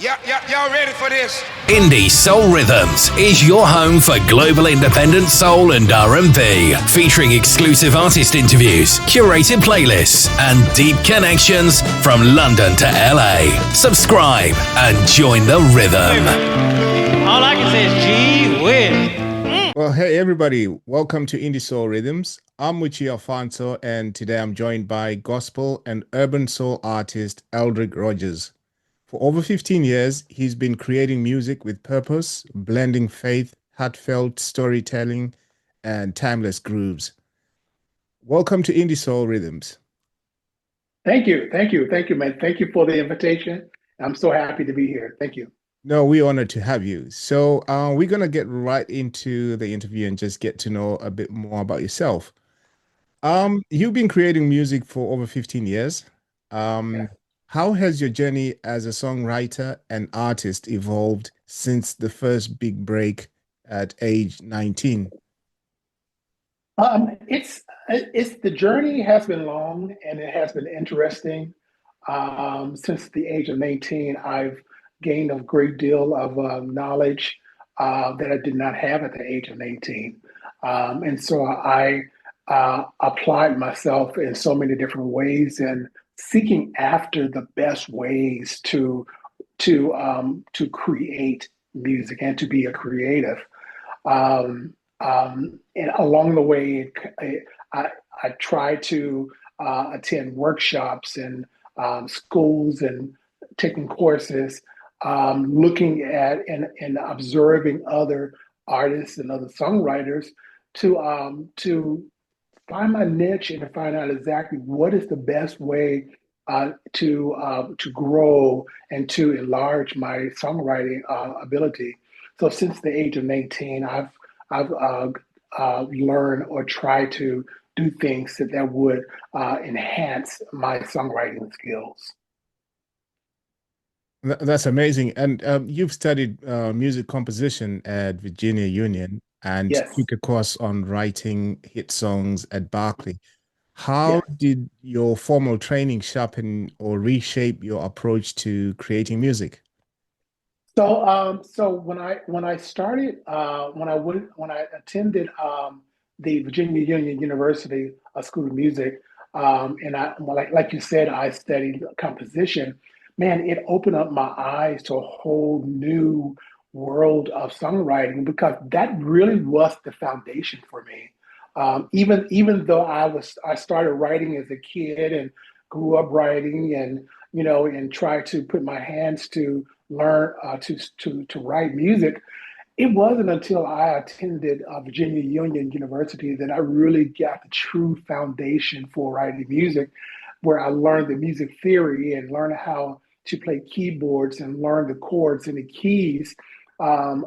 Y'all ready for this? Indie Soul Rhythms is your home for global independent soul and R&B, featuring exclusive artist interviews, curated playlists, and deep connections from London to LA. Subscribe and join the rhythm. All I can say is gee whiz. Well, hey everybody, welcome to Indie Soul Rhythms. I'm Moochie Alfonso, and today I'm joined by gospel and urban soul artist Eldrick Rodgers. For over 15 years, he's been creating music with purpose, blending faith, heartfelt storytelling, and timeless grooves. Welcome to Indie Soul Rhythms. Thank you, man. Thank you for the invitation. I'm so happy to be here. Thank you. No, we're honored to have you. So we're going to get right into the interview and just get to know a bit more about yourself. You've been creating music for over 15 years. Yeah. How has your journey as a songwriter and artist evolved since the first big break at age 19? It's the journey has been long and it has been interesting. Since the age of 19, I've gained a great deal of knowledge that I did not have at the age of 19. And so I applied myself in so many different ways and seeking after the best ways to create music and to be a creative. And along the way, I tried to attend workshops and schools and taking courses, looking at and observing other artists and other songwriters to find my niche and to find out exactly what is the best way to grow and to enlarge my songwriting ability. So since the age of 19, I've learned or tried to do things that would enhance my songwriting skills. That's amazing. And you've studied music composition at Virginia Union and Yes. took a course on writing hit songs at Berklee. How Yeah. did your formal training sharpen or reshape your approach to creating music? So when I started when I attended the Virginia Union University School of Music, and like you said, I studied composition. Man, it opened up my eyes to a whole new world of songwriting because that really was the foundation for me. Even though I started writing as a kid and grew up writing and and tried to put my hands to learn to write music. It wasn't until I attended Virginia Union University that I really got the true foundation for writing music, where I learned the music theory and learned how to play keyboards and learn the chords and the keys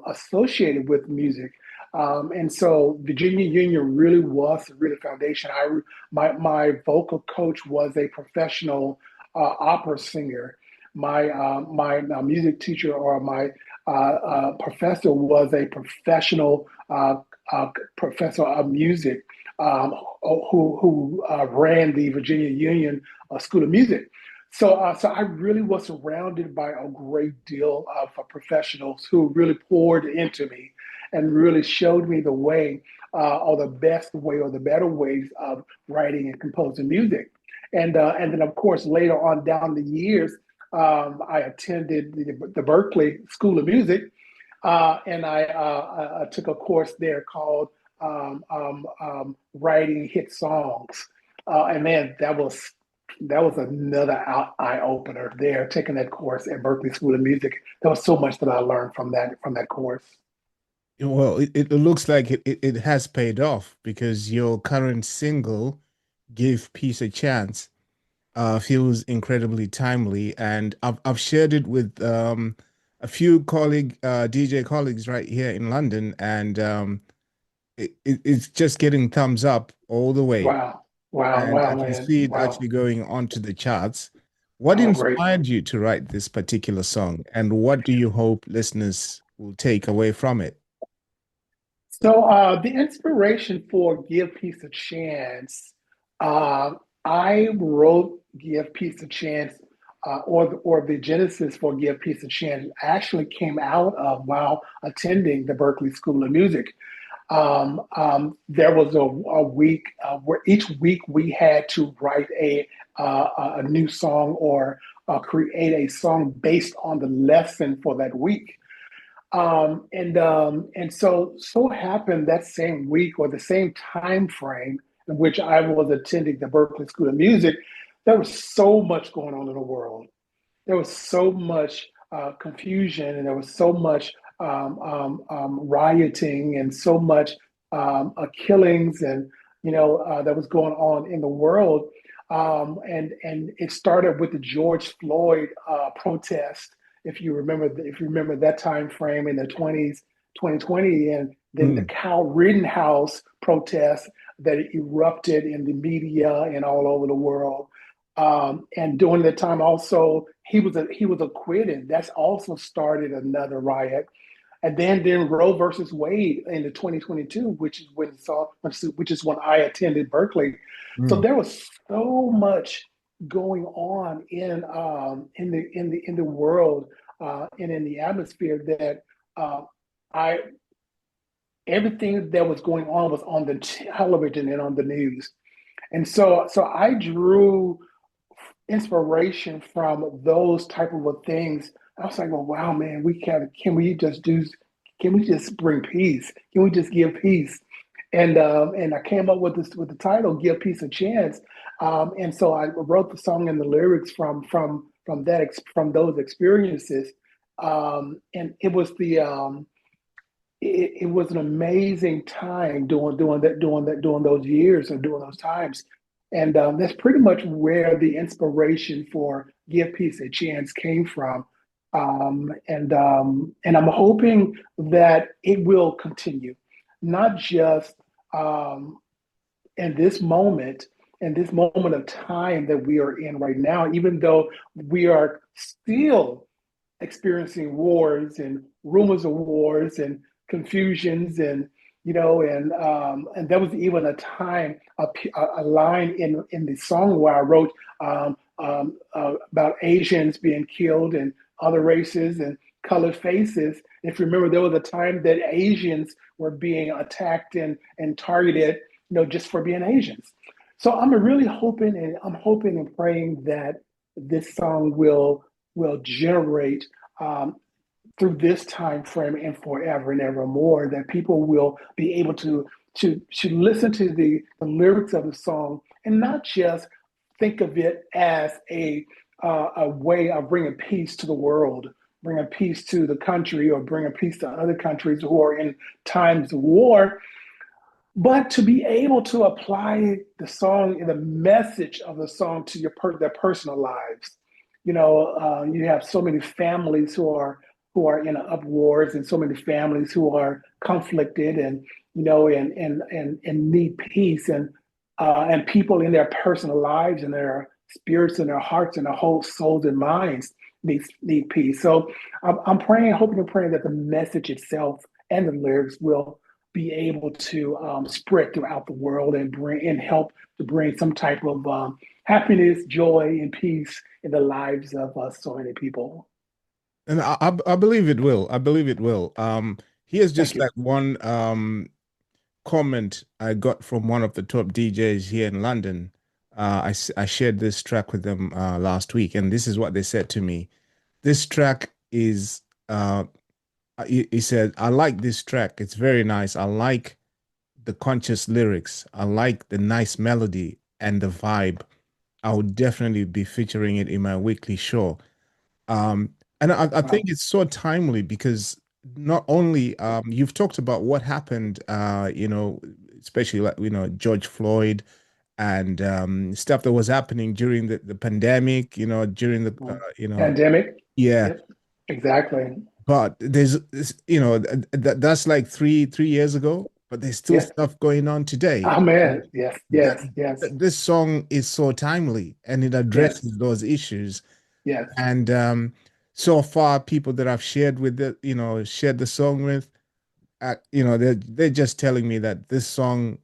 associated with music. And so Virginia Union really was the foundation. My vocal coach was a professional opera singer. My music teacher or my professor was a professional professor of music who ran the Virginia Union School of Music. So I really was surrounded by a great deal of professionals who really poured into me and really showed me the way or the best way or the better ways of writing and composing music. And then, of course, later on down the years, I attended the Berklee School of Music, and I took a course there called Writing Hit Songs. And man, that was another eye opener there. Taking that course at Berklee School of Music, there was so much that I learned from that course. Well, it looks like it has paid off because your current single, Give Peace a Chance, feels incredibly timely. And I've shared it with a few DJ colleagues right here in London, and it's just getting thumbs up all the way. And I can Man. see it Wow. actually going onto the charts. What Oh, great. inspired you to write this particular song, and what do you hope listeners will take away from it? So the inspiration for Give Peace a Chance, I wrote Give Peace a Chance or the genesis for Give Peace a Chance actually came out of while attending the Berklee School of Music. There was a week where each week we had to write a new song or create a song based on the lesson for that week. And so happened that same week or the same time frame in which I was attending the Berklee School of Music, there was so much going on in the world. There was so much confusion, and there was so much rioting, and so much killings, and that was going on in the world. And it started with the George Floyd protest, if you remember that time frame in the 2020, and then the Kyle Rittenhouse protest that erupted in the media and all over the world. And during that time, also he was acquitted. That's also started another riot. And then Roe versus Wade in the 2022, which is when I attended Berklee. So there was so much going on in the world and in the atmosphere that I everything that was going on was on the television and on the news. And so I drew inspiration from those type of things. I was like, well, wow, man, can we just bring peace? Can we just give peace? And I came up with the title, Give Peace a Chance. And so I wrote the song and the lyrics from those experiences. And it was it was an amazing time doing those years and doing those times. And that's pretty much where the inspiration for Give Peace a Chance came from. And I'm hoping that it will continue, not just in this moment of time that we are in right now, even though we are still experiencing wars and rumors of wars and confusions, and and there was even a time, a line in the song where I wrote about Asians being killed and other races and colored faces. If you remember, there was a time that Asians were being attacked and targeted, just for being Asians. So I'm really hoping and praying that this song will generate through this time frame and forever and evermore, that people will be able to listen to the lyrics of the song and not just think of it as a way of bringing peace to the world, bringing peace to the country, or bringing peace to other countries who are in times of war, but to be able to apply the song and the message of the song to their personal lives. You have so many families who are in uproars, and so many families who are conflicted, and and need peace, and people in their personal lives and their spirits and their hearts and their whole souls and minds need peace. So I'm praying, hoping and praying that the message itself and the lyrics will be able to spread throughout the world and help to bring some type of happiness, joy, and peace in the lives of so many people. And I believe it will. I believe it will. Here's Thank just you. like one comment I got from one of the top DJs here in London. I shared this track with them last week, and this is what they said to me. This track is, he said, I like this track. It's very nice. I like the conscious lyrics. I like the nice melody and the vibe. I would definitely be featuring it in my weekly show. And I Wow. think it's so timely because not only you've talked about what happened, especially like George Floyd and stuff that was happening during the pandemic, during the Pandemic. yeah. Yep. Exactly. But that's like three years ago, but there's still Yes. stuff going on today. Oh man. Yes. That, Yes. Yes. this song is so timely and it Yes. addresses those issues. Yes. And so far, people that I've shared with shared the song with, they're just telling me that this song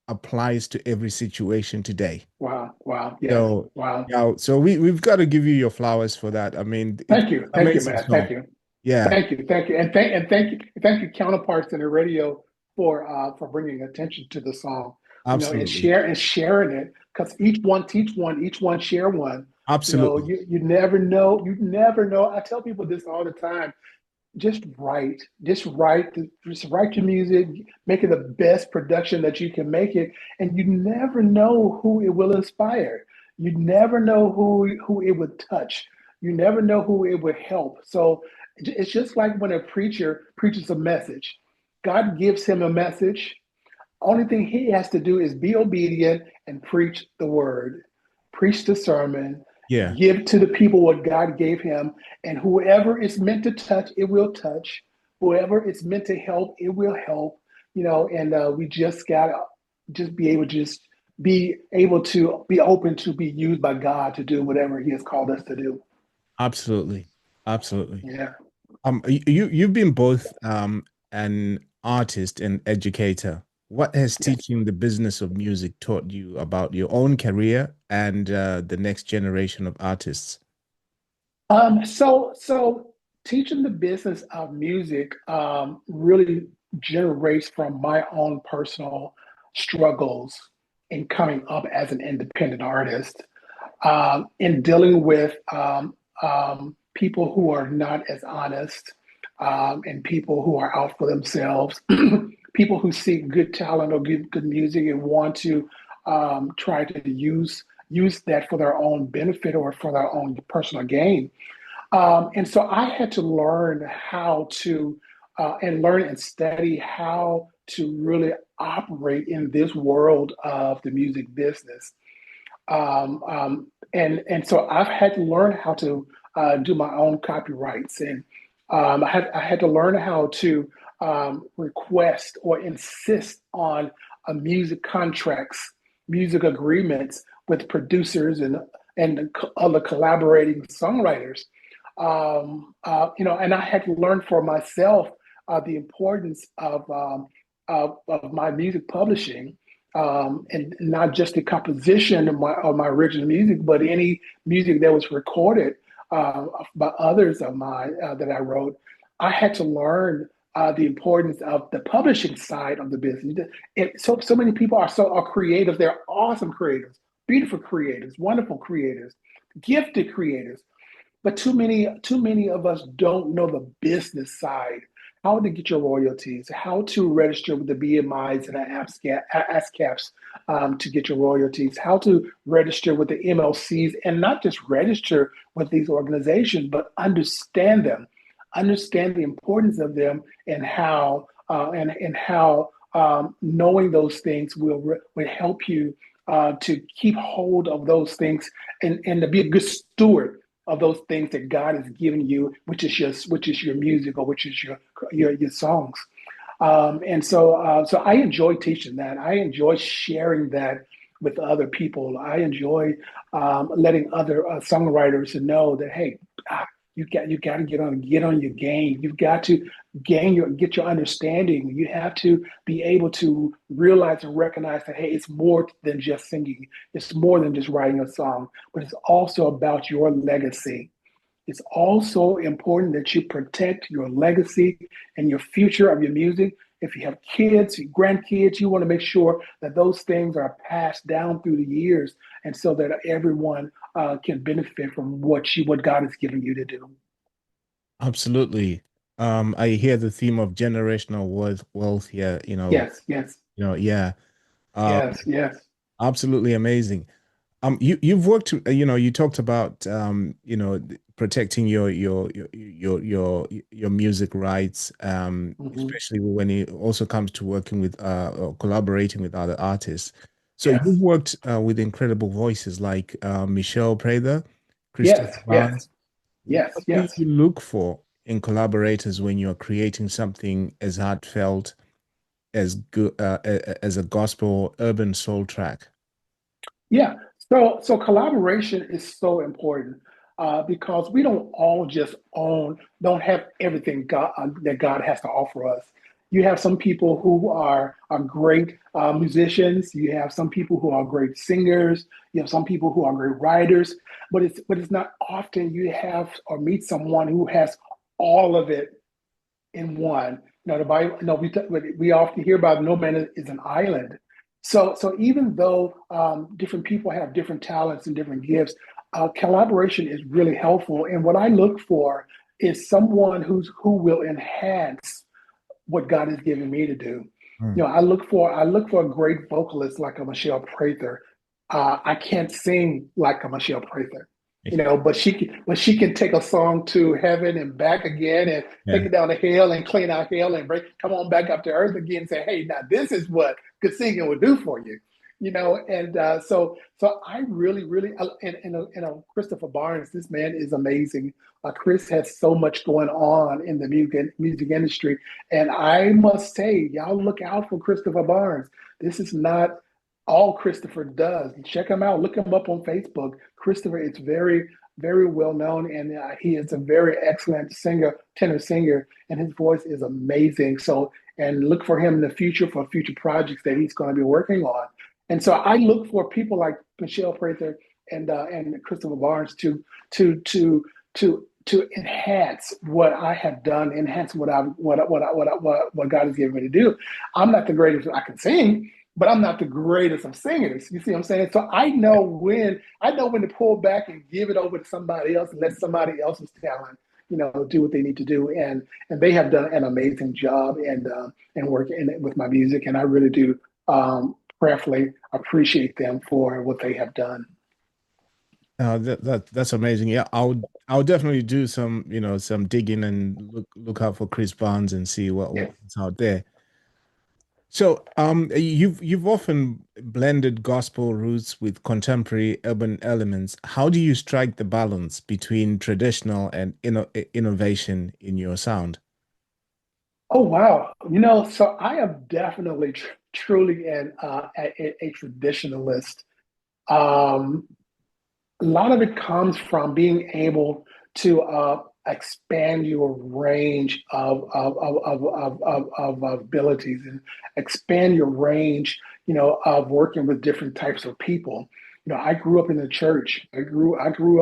applies to every situation today. Wow. Wow. Yes. So, Wow. yeah, so we've got to give you your flowers for that. I mean, it's Thank you. Thank you, amazing man. Thank song. you. Yeah, Thank you. Thank you. Thank you, counterparts in the radio for bringing attention to the song. You know, absolutely. and sharing it because each one teach one, each one share one. You know, Absolutely. you never know. You never know. I tell people this all the time. Just write your music, make it the best production that you can make it, and you never know who it will inspire. You never know who it would touch. You never know who it would help. So it's just like when a preacher preaches a message. God gives him a message. Only thing he has to do is be obedient and preach the word, preach the sermon, Yeah, give to the people what God gave him, and whoever it's meant to touch, it will touch. Whoever it's meant to help, it will help. You know, and we just gotta just be able to just be able to be open to be used by God to do whatever He has called us to do. absolutely. Absolutely. Yeah. You've been both an artist and educator. What has Yes. teaching the business of music taught you about your own career and the next generation of artists? So teaching the business of music really generates from my own personal struggles in coming up as an independent artist, in dealing with people who are not as honest, and people who are out for themselves, people who see good talent or good music and want to try to use that for their own benefit or for their own personal gain. And so I had to learn how to and learn and study how to really operate in this world of the music business. And so I've had to learn how to do my own copyrights, and I had to learn how to request or insist on music contracts, music agreements with producers and other collaborating songwriters. You know, and I had to learn for myself the importance of my music publishing, and not just the composition of my original music, but any music that was recorded by others of mine that I wrote. I had to learn the importance of the publishing side of the business. So many people are creative. They're awesome creators, beautiful creators, wonderful creators, gifted creators, but too many of us don't know the business side, how to get your royalties, how to register with the BMIs and the ASCAPs to get your royalties, how to register with the MLCs, and not just register with these organizations, but understand them, understand the importance of them, and how knowing those things will help you to keep hold of those things, and to be a good steward of those things that God has given you, which is your music, or which is your songs. So I enjoy teaching that. I enjoy sharing that with other people. I enjoy letting other songwriters know that, hey, ah, you got to get on your game. You've got to get your understanding. You have to be able to realize and recognize that, hey, it's more than just singing. It's more than just writing a song, but it's also about your legacy. It's also important that you protect your legacy and your future of your music. If you have kids, grandkids, you want to make sure that those things are passed down through the years, and so that everyone can benefit from what God has given you to do. Absolutely. I hear the theme of generational wealth here, Yes, yes, yeah. Uh, yes, yes. Absolutely amazing. You've worked, you talked about, protecting your music rights, Hmm. especially when it also comes to working with, or collaborating with other artists. So you've Yes, worked with incredible voices like Michelle Prather, Christopher yes, yes, Barnes. yes, What do yes. you look for in collaborators when you're creating something as heartfelt as good as a gospel urban soul track? Yeah. So collaboration is so important because we don't all just don't have everything that God has to offer us. You have some people who are great musicians. You have some people who are great singers. You have some people who are great writers. But it's not often you have or meet someone who has all of it in one. The Bible. We often hear about no man is an island. So even though different people have different talents and different gifts, collaboration is really helpful. And what I look for is someone who will enhance what God has given me to do. Mm. I look for a great vocalist like a Michelle Prather. I can't sing like a Michelle Prather, but she can take a song to heaven and back again, and take Yeah. it down the hill and clean out hell and come on back up to earth again and say, hey, now this is what good singing will do for you. And so I really, really, Christopher Barnes, this man is amazing. Chris has so much going on in the music industry, and I must say, y'all look out for Christopher Barnes. This is not all Christopher does. Check him out. Look him up on Facebook. Christopher is very, very well known, and he is a very excellent singer, tenor singer, and his voice is amazing. So, and look for him in the future for future projects that he's going to be working on. And so, I look for people like Michelle Prather and Christopher Barnes to enhance what I have done, enhance what God has given me to do. I'm not the greatest I can sing, but I'm not the greatest of singers. You see what I'm saying? So I know when to pull back and give it over to somebody else and let somebody else's talent, do what they need to do. And they have done an amazing job and working with my music. And I really do prayerfully appreciate them for what they have done. That's amazing. Yeah, I would definitely do some, some digging and look out for Chris Barnes and see Yes. what's out there. So, you've often blended gospel roots with contemporary urban elements. How do you strike the balance between traditional and innovation in your sound? Oh wow! So I am definitely truly a traditionalist. Um, a lot of it comes from being able to expand your range of abilities and expand your range, of working with different types of people. I grew up in the church. I grew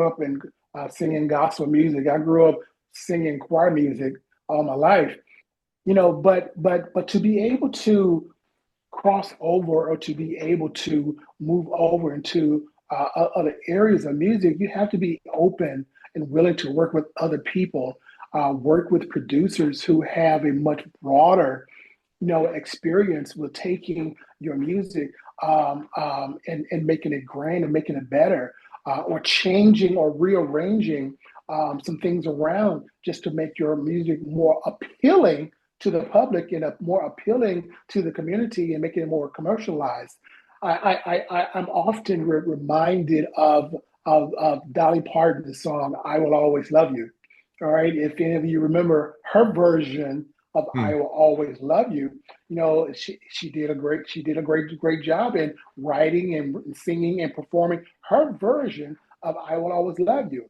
up in singing gospel music. I grew up singing choir music all my life. But to be able to cross over or to be able to move over into other areas of music, you have to be open and willing to work with other people, work with producers who have a much broader, experience with taking your music and making it grand and making it better, or changing or rearranging some things around just to make your music more appealing to the public and more appealing to the community and making it more commercialized. I'm often reminded of Dolly Parton's song "I Will Always Love You." All right, if any of you remember her version of Hmm. "I Will Always Love You," she did a great job in writing and singing and performing her version of "I Will Always Love You."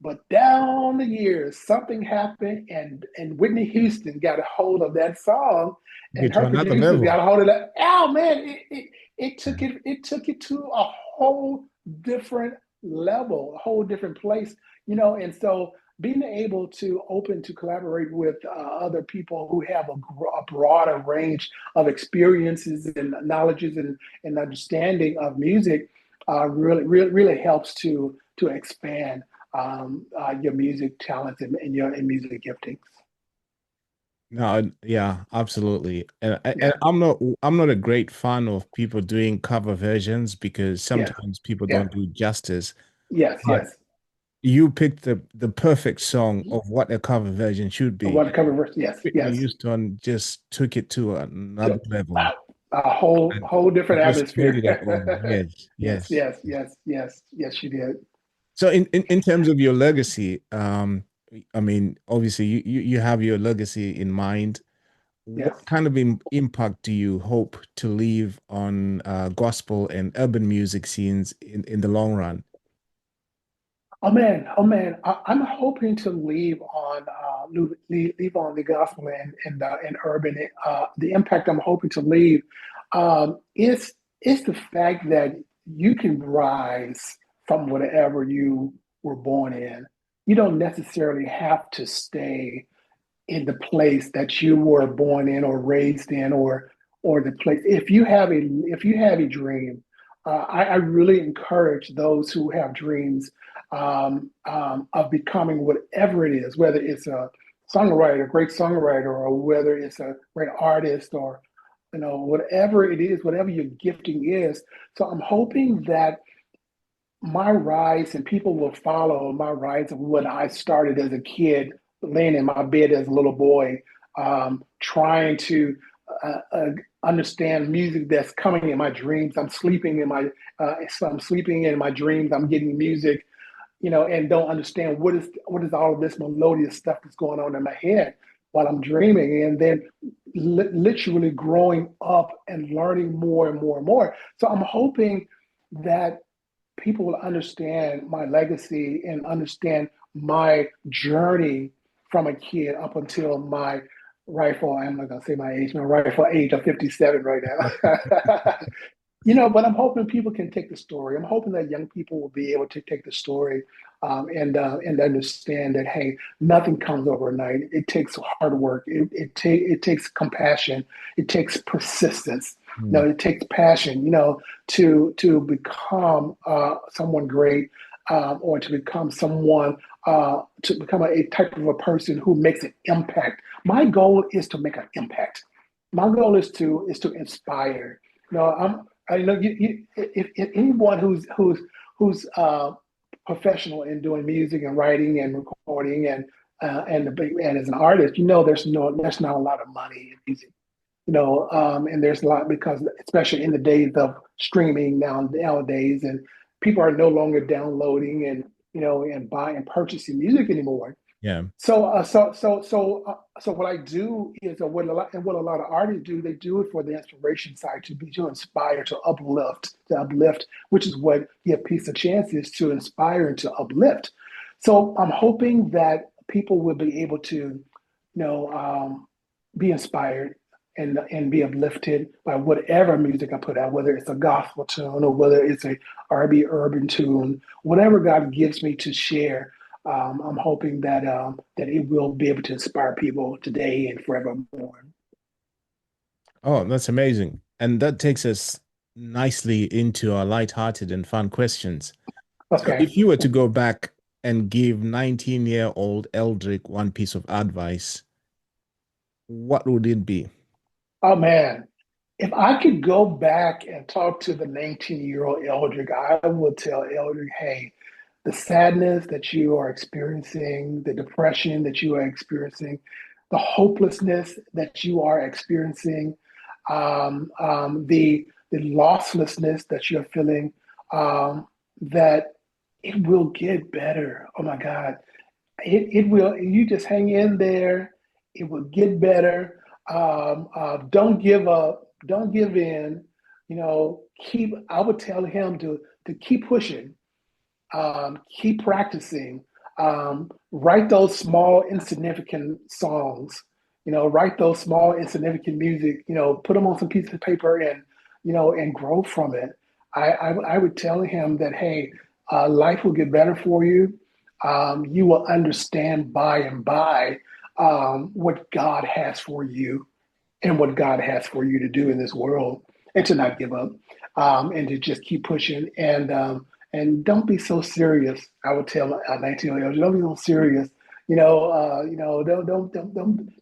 But down the years, something happened, and Whitney Houston got a hold of that song, and Get to her another producers level. got a hold of that. Oh man, it took it to a whole different level, a whole different place, And so being able to open to collaborate with other people who have a broader range of experiences and knowledges and understanding of music really helps to expand your music talents and your music giftings. No, yeah, absolutely. And Yeah. I'm not a great fan of people doing cover versions because Yes. sometimes people Yeah. don't do justice. Yes. But Yes. you picked the perfect song of what a cover version should be. What the cover verse? Yes. Whitney Yes. Houston just took it to another To level a whole and whole different just made atmosphere. it her own. Yes, Yes. yes. Yes. Yes. Yes. Yes. She did. So in terms of your legacy, I mean, obviously you have your legacy in mind. Yes. What kind of impact do you hope to leave on gospel and urban music scenes in the long run? Oh man. Oh man. I'm hoping to leave on leave on the gospel and urban. The impact I'm hoping to leave is the fact that you can rise from whatever you were born in. You don't necessarily have to stay in the place that you were born in or raised in, or the place. If you have a dream, I really encourage those who have dreams of becoming whatever it is, whether it's a songwriter, a great songwriter, or whether it's a great artist, or whatever it is, whatever your gifting is. So I'm hoping that my rise and people will follow my rise of what I started as a kid, laying in my bed as a little boy, trying to uh, uh, understand music that's coming in my dreams. I'm sleeping in my dreams. I'm getting music, and don't understand what is all of this melodious stuff that's going on in my head while I'm dreaming, and then literally growing up and learning more and more and more. So I'm hoping that people will understand my legacy and understand my journey from a kid up until my rightful, I'm not gonna say my rightful age of 57 right now. But I'm hoping people can take the story. I'm hoping that young people will be able to take the story, and understand that, hey, nothing comes overnight. It takes hard work. It takes compassion. It takes persistence. No, Mm. it takes passion. To become someone great, or to become someone, to become a type of a person who makes an impact. My goal is to make an impact. My goal is to inspire. I know if anyone who's professional in doing music and writing and recording and as an artist, there's not a lot of money in music, and there's a lot because especially in the days of streaming nowadays, and people are no longer downloading and buying and purchasing music anymore. Yeah. So what I do is, what a lot of artists do, they do it for the inspiration side, to inspire, to uplift, which is what Give Peace a Chance is, to inspire and to uplift. So I'm hoping that people will be able to, be inspired and be uplifted by whatever music I put out, whether it's a gospel tune or whether it's a R&B urban tune, whatever God gives me to share. I'm hoping that it will be able to inspire people today and forevermore. Oh, that's amazing. And that takes us nicely into our lighthearted and fun questions. So Okay. if you were to go back and give 19-year-old Eldrick one piece of advice, what would it be? Oh man, if I could go back and talk to the 19-year-old Eldrick, I would tell Eldrick, hey, the sadness that you are experiencing, the depression that you are experiencing, the hopelessness that you are experiencing, the losslessness that you're feeling, that it will get better. Oh my God, it will. You just hang in there. It will get better. Don't give up. Don't give in. Keep. I would tell him to keep pushing, keep practicing, write those small, insignificant songs, write those small, insignificant music, put them on some piece of paper and grow from it. I would tell him that, hey, life will get better for you. You will understand by and by what God has for you and what God has for you to do in this world, and to not give up, and to just keep pushing, and don't be so serious. I would tell a 19-year-old, don't be so serious.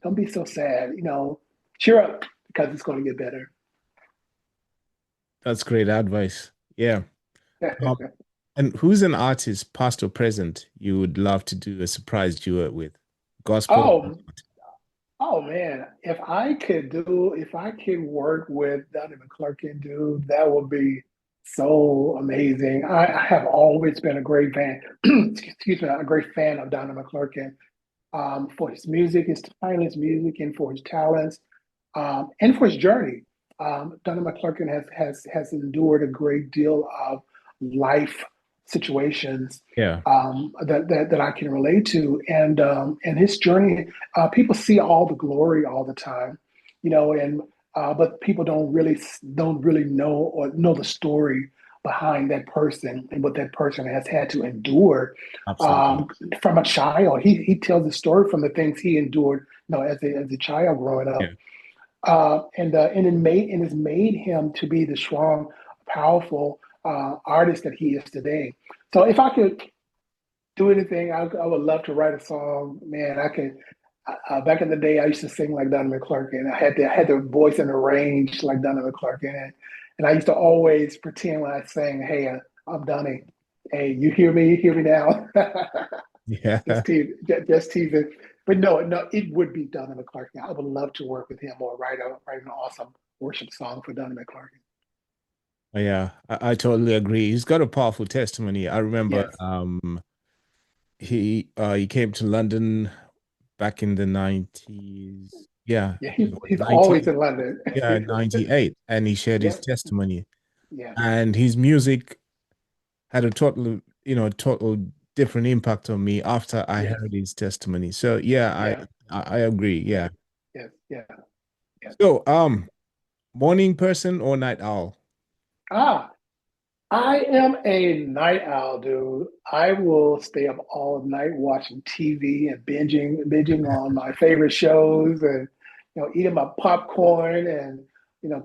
Don't be so sad. Cheer up because it's going to get better. That's great advice. Yeah. Um, and who's an artist, past or present, you would love to do a surprise duet with? Gospel? Oh, oh man, if I could work with Donnie McClurkin, dude, that would be so amazing. I have always been a great fan, excuse me, a great fan of Donnie McClurkin, for his music, his timeless music, and for his talents, and for his journey. Donnie McClurkin has endured a great deal of life situations Yeah. that I can relate to, and his journey. People see all the glory all the time, and but people don't really know the story behind that person and what that person has had to endure Absolutely. um, from a child. He tells the story from the things he endured, as a child growing Yeah. up, and it's made him to be the strong, powerful artist that he is today. So if I could do anything, I would love to write a song. Man, I could. Back in the day, I used to sing like Donnie McClurkin. I had the voice and the range like Donnie McClurkin, and I used to always pretend when I sang, "Hey, I'm Donnie. Hey, you hear me? You hear me now?" Yeah. Just teasing, just teasing. But no, it would be Donnie McClurkin. I would love to work with him or write an awesome worship song for Donnie McClurkin. Yeah. I totally agree. He's got a powerful testimony. I remember Yes, he came to London back in the 90s. Yeah, yeah, I think it was he's always 90, in London. yeah, 98. And he shared his Yep, testimony. yeah, And his music had a total different impact on me after I yes, heard his testimony. So yeah, yeah, I agree. yeah, Yeah. yes, yeah, yeah. So morning person or night owl? Ah, I am a night owl, dude. I will stay up all night watching TV and binging on my favorite shows, and eating my popcorn and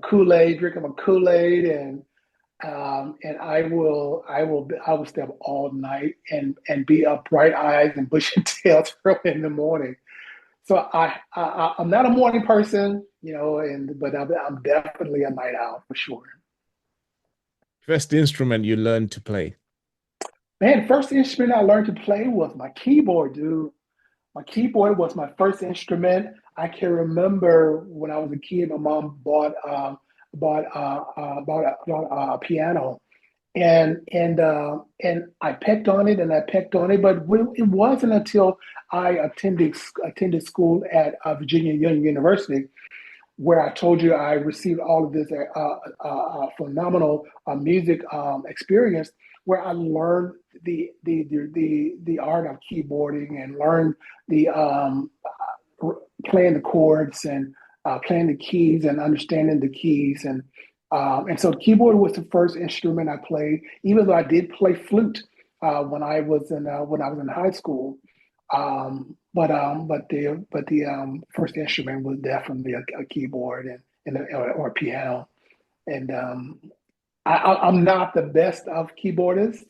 Kool-Aid, drinking my Kool-Aid, and I will stay up all night and be up bright eyes and bushy tails early in the morning. So I'm not a morning person, but I'm definitely a night owl for sure. First instrument you learned to play. Man, first instrument I learned to play was my keyboard, dude. My keyboard was my first instrument. I can remember when I was a kid, my mom bought a piano, and I pecked on it and I pecked on it, but it wasn't until I attended school at Virginia Union University, where I told you I received all of this phenomenal music experience, where I learned the art of keyboarding and learned the playing the chords and playing the keys and understanding the keys, and so keyboard was the first instrument I played. Even though I did play flute when I was in high school, but the first instrument was definitely a keyboard or a piano. And I'm not the best of keyboardists.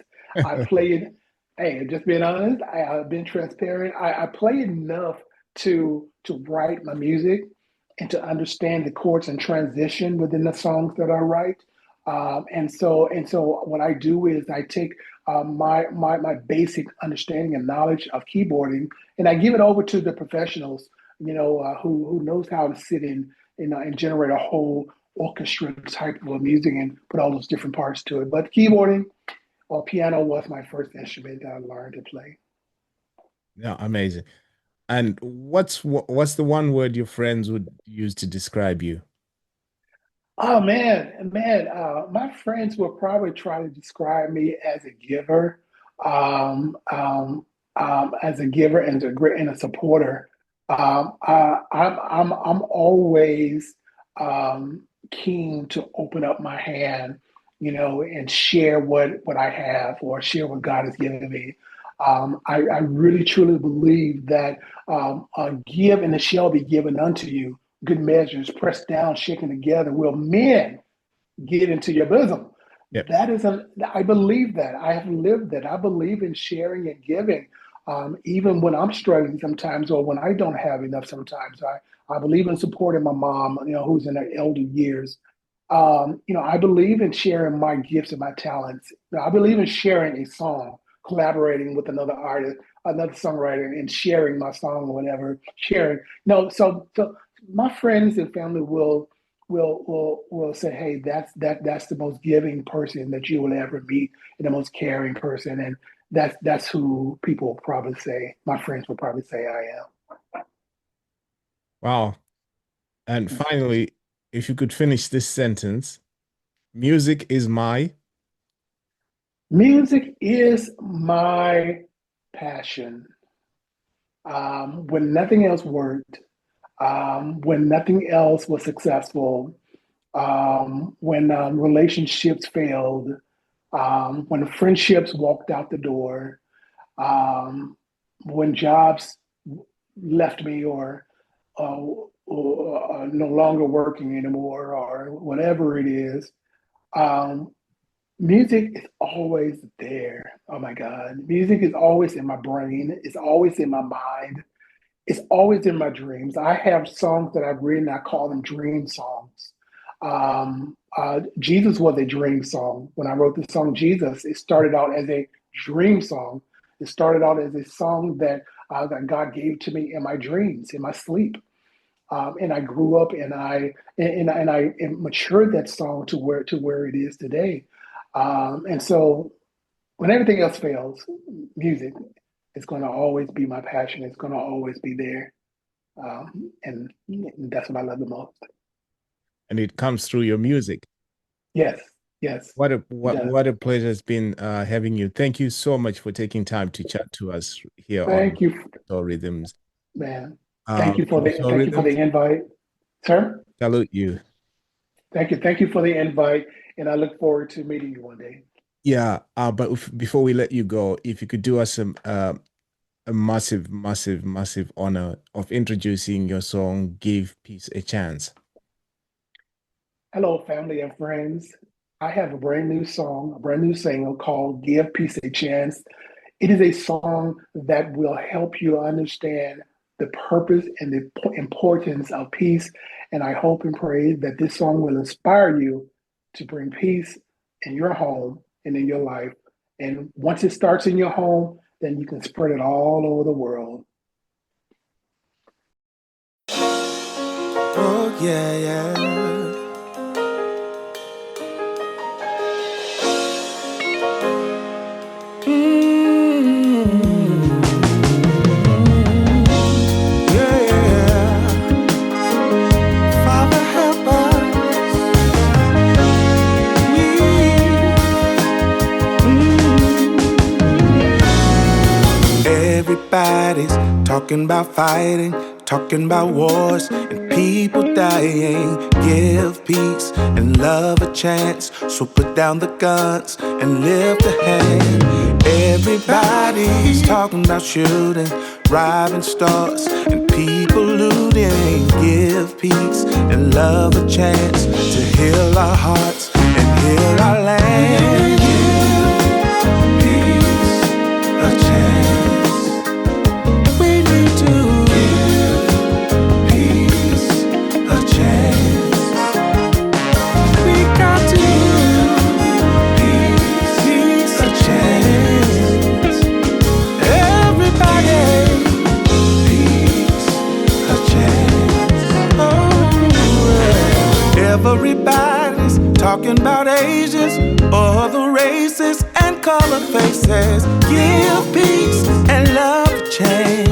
I played, hey, just being honest, I've been transparent. I play enough to write my music and to understand the chords and transition within the songs that I write. And so what I do is I take my basic understanding and knowledge of keyboarding, and I give it over to the professionals, who knows how to sit in, and generate a whole orchestra type of music and put all those different parts to it. But keyboarding or piano was my first instrument that I learned to play. Yeah, amazing. And what's the one word your friends would use to describe you? Oh man, my friends will probably try to describe me um, um, as a giver and a supporter. I'm always keen to open up my hand, and share what I have or share what God has given me. I really truly believe that give and it shall be given unto you. Good measures, pressed down, shaken together, will men get into your bosom. Yep. I believe that. I have lived that. I believe in sharing and giving, even when I'm struggling sometimes or when I don't have enough sometimes. I believe in supporting my mom, who's in her elder years. I believe in sharing my gifts and my talents. I believe in sharing a song, collaborating with another artist, another songwriter, and sharing my song or whatever. Sharing. No, so my friends and family will say, "Hey, that's the most giving person that you will ever meet, and the most caring person," and that's who people will probably say. My friends will probably say I Wow. And am. finally, if you could finish this sentence, music is my. Music is my passion. When nothing else worked, when nothing else was successful, when relationships failed, when friendships walked out the door, um, when jobs left me or no longer working anymore or whatever it is, um, music is always there. Oh my God. Music is always in my brain. It's always in my mind. It's always in my dreams. I have songs that I've written, I call them dream songs. Jesus was a dream song. When I wrote the song Jesus, it started out as a dream song. It started out as a song that God gave to me in my dreams, in my sleep. And I grew up and I matured that song to where it is today. And so when everything else fails, music is going to always be my passion. It's going to always be there, and that's what I love the most. And it comes through your music. Yes, yes, What a it does. what a pleasure it's been having you. Thank you so much for taking time to chat to us here on Thank you, Soul Rhythms. man. Thank you for From the Soul thank you for the Rhythms, invite, sir. salute you. Thank you for the invite, and I look forward to meeting you one day. Yeah, but before we let you go, if you could do us a massive, massive, massive honor of introducing your song, Give Peace a Chance. Hello, family and friends. I have a brand new song, a brand new single called Give Peace a Chance. It is a song that will help you understand the purpose and the importance of peace. And I hope and pray that this song will inspire you to bring peace in your home and in your life. And once it starts in your home, then you can spread it all over the world. Oh, yeah, yeah. Yeah, yeah. Father, help us. Everybody's talking about fighting, talking about wars and people dying. Give peace and love a chance. So put down the guns and lift a hand. Everybody's talking about shooting, robbing stores and people looting. Give peace and love a chance to heal our hearts and heal our land. Give peace a chance. We need to give peace a chance. We got to give peace a chance. Everybody, peace a chance. Oh, everybody's talking about Asians, all the races and colored faces. Give peace and love a chance.